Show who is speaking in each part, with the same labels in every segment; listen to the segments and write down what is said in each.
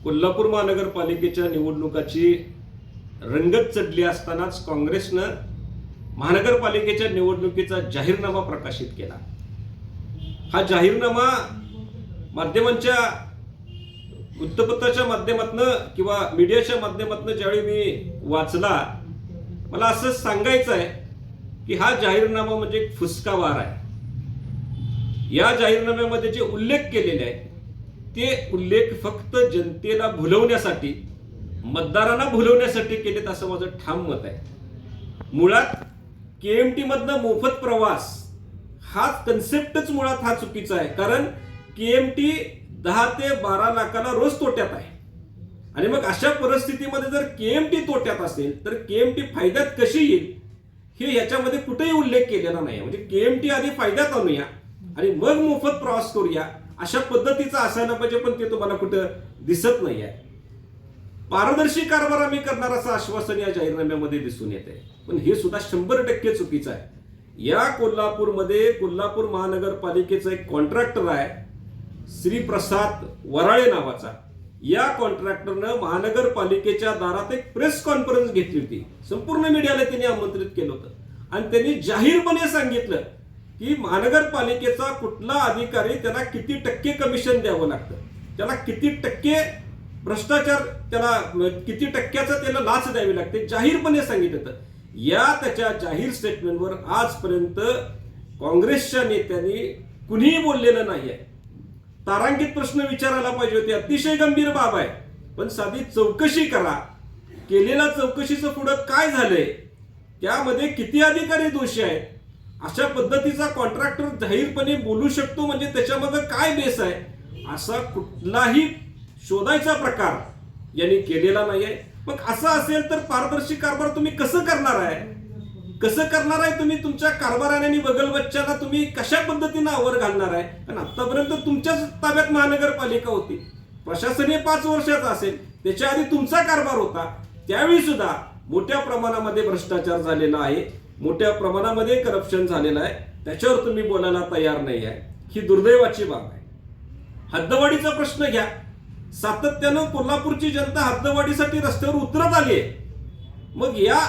Speaker 1: कोल्हापूर महानगरपालिकेच्या निवडणुकाची रंगत चढली असतानाच काँग्रेसनं महानगरपालिकेच्या निवडणुकीचा जाहीरनामा प्रकाशित केला। हा जाहीरनामा माध्यमांच्या वृत्तपत्राच्या माध्यमातून किंवा मीडियाच्या माध्यमातून ज्यावेळी मी वाचला, मला असं सांगायचं आहे की हा जाहीरनामा म्हणजे एक फुसका वार आहे। या जाहीरनाम्यामध्ये जे उल्लेख केलेले आहेत ते उल्लेख फक्त जनतेला भुलवण्यासाठी, मतदारांना भुलवण्यासाठी केलेत असं माझं ठाम मत आहे। मुळात केएमटी मधनं मोफत प्रवास हा कन्सेप्टच मुळात हा चुकीचा आहे। कारण केएमटी 10 ते 12 लाखाला रोज तोट्यात आहे आणि मग अशा परिस्थितीमध्ये जर केएमटी तोट्यात असेल तर केएमटी फायद्यात कशी येईल हे याच्यामध्ये कुठेही उल्लेख केलेला नाही। म्हणजे केएमटी आधी फायद्यात आणूया आणि मग मोफत प्रवास करूया अशा पद्धतीचा असायला पाहिजे, पण ते तुम्हाला कुठं दिसत नाही आहे। पारदर्शी कारभार आम्ही करणार असं आश्वासन या जाहीरनाम्यामध्ये दिसून येत आहे, पण हे सुद्धा 100% चुकीचं आहे। या कोल्हापूरमध्ये कोल्हापूर महानगरपालिकेचा एक कॉन्ट्रॅक्टर आहे श्री प्रसाद वराळे नावाचा। या कॉन्ट्रॅक्टरनं महानगरपालिकेच्या दारात एक प्रेस कॉन्फरन्स घेतली होती। संपूर्ण मीडियाला त्यांनी आमंत्रित केलं होतं आणि त्यांनी जाहीरपणे सांगितलं की महानगरपालिकेचा कुठला अधिकारी त्याला किती टक्के कमिशन द्यावं लागतं, त्याला किती टक्के भ्रष्टाचार, त्याला किती टक्क्याचं त्याला लाच द्यावी लागते, जाहीरपणे सांगितलं। या त्याच्या जाहीर स्टेटमेंटवर आजपर्यंत काँग्रेसच्या नेत्यांनी कुणीही बोललेलं नाहीये। तारांकित प्रश्न विचारायला पाहिजे होते, अतिशय गंभीर बाब आहे, पण साधी चौकशी करा। केलेल्या चौकशीचं पुढं काय झालंय, त्यामध्ये किती अधिकारी दोषी आहेत, अशा पद्धतीचा कॉन्ट्रॅक्टर जाहीरपणे बोलू शकतो म्हणजे त्याच्यामध्ये काय बेस आहे, असा कुठलाही शोधायचा प्रकार यांनी केलेला नाहीये। मग असं असेल तर पारदर्शी कारभार तुम्ही कसं करणार आहे, कसं करणार आहे तुम्ही? तुमच्या कारभाराने बगलबच्च्याला तुम्ही कशा पद्धतीने आवर घालणार आहे? कारण आतापर्यंत तुमच्याच ताब्यात महानगरपालिका होती, प्रशासन हे 5 वर्षाचं असेल, त्याच्या आधी तुमचा कारभार होता, त्यावेळी सुद्धा मोठ्या प्रमाणामध्ये भ्रष्टाचार झालेला आहे, मोठ्या प्रमाणामध्ये करप्शन झालेलं आहे, त्याच्यावर तुम्ही बोलायला तयार नाही आहे। ही दुर्दैवाची बाब आहे। हद्दवाढीचा प्रश्न घ्या, सातत्यानं कोल्हापूरची जनता हद्दवाढीसाठी रस्त्यावर उतरत आली आहे। मग या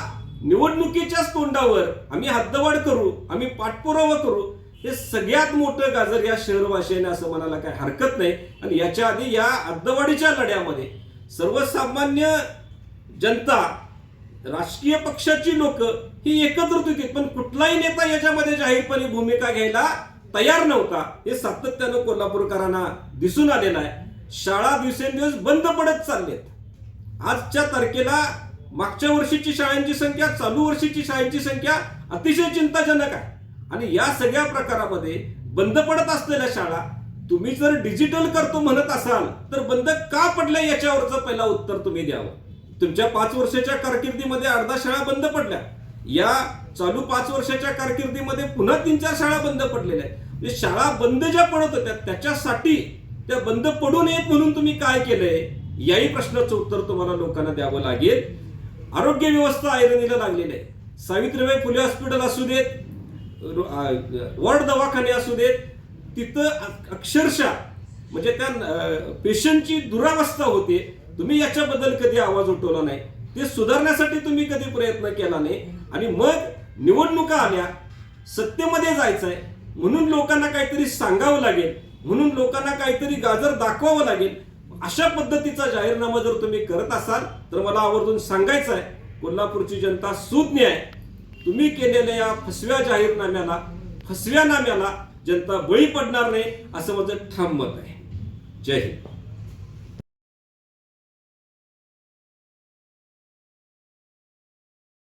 Speaker 1: निवडणुकीच्याच तोंडावर आम्ही हद्दवाढ करू, आम्ही पाठपुरावा करू, हे सगळ्यात मोठं गाजर या शहरवासियांनी असं म्हणायला काही हरकत नाही। आणि याच्या आधी या हद्दवाढीच्या लढ्यामध्ये सर्वसामान्य जनता, राजकीय पक्षाची लोक ही एकत्रित होती, पण कुठलाही नेता याच्यामध्ये जाहीरपणे भूमिका घ्यायला तयार नव्हता। हे सातत्यानं कोल्हापूरकरांना दिसून आलेलं आहे। शाळा दिवसेंदिवस बंद पडत चाललेत। आजच्या तारखेला मागच्या वर्षीची शाळांची संख्या, चालू वर्षीची शाळांची संख्या अतिशय चिंताजनक आहे। आणि या सगळ्या प्रकारामध्ये बंद पडत असलेल्या शाळा तुम्ही जर डिजिटल करतो म्हणत असाल तर बंद का पडल्या याच्यावरचं पहिला उत्तर तुम्ही द्यावं। तुमच्या 5 वर्षाच्या कारकिर्दीमध्ये अर्धा शाळा बंद पडल्या, या चालू 5 वर्षाच्या कारकिर्दीमध्ये पुन्हा 3-4 शाळा बंद पडलेल्या आहेत। म्हणजे शाळा बंद ज्या पडत होत्या त्याच्यासाठी त्या बंद पडू नयेत म्हणून तुम्ही काय केलंय, याही प्रश्नाचं उत्तर तुम्हाला लोकांना द्यावं लागेल। आरोग्य व्यवस्था ऐरणीला लागलेली आहे। सावित्रीबाई फुले हॉस्पिटल असू देत, वॉर्ड दवाखाने असू देत, तिथं अक्षरशः म्हणजे त्या पेशंटची दुरावस्था होते। तुम्ही याच्याबद्दल कधी आवाज उठवला नाही, ते सुधारण्यासाठी तुम्ही कधी प्रयत्न केला नाही। आणि मग निवडणुका आल्या, सत्तेमध्ये जायचंय म्हणून लोकांना काहीतरी सांगावं लागेल, म्हणून लोकांना काहीतरी गाजर दाखवावं लागेल, अशा पद्धतीचा जाहीरनामा जर तुम्ही करत असाल तर मला आवर्जून सांगायचं आहे, कोल्हापूरची जनता सुज्ञ आहे। तुम्ही केलेल्या या फसव्या जाहीरनाम्याला, फसव्या नाम्याला जनता बळी पडणार नाही असं माझं ठाम मत आहे। जय हिंद।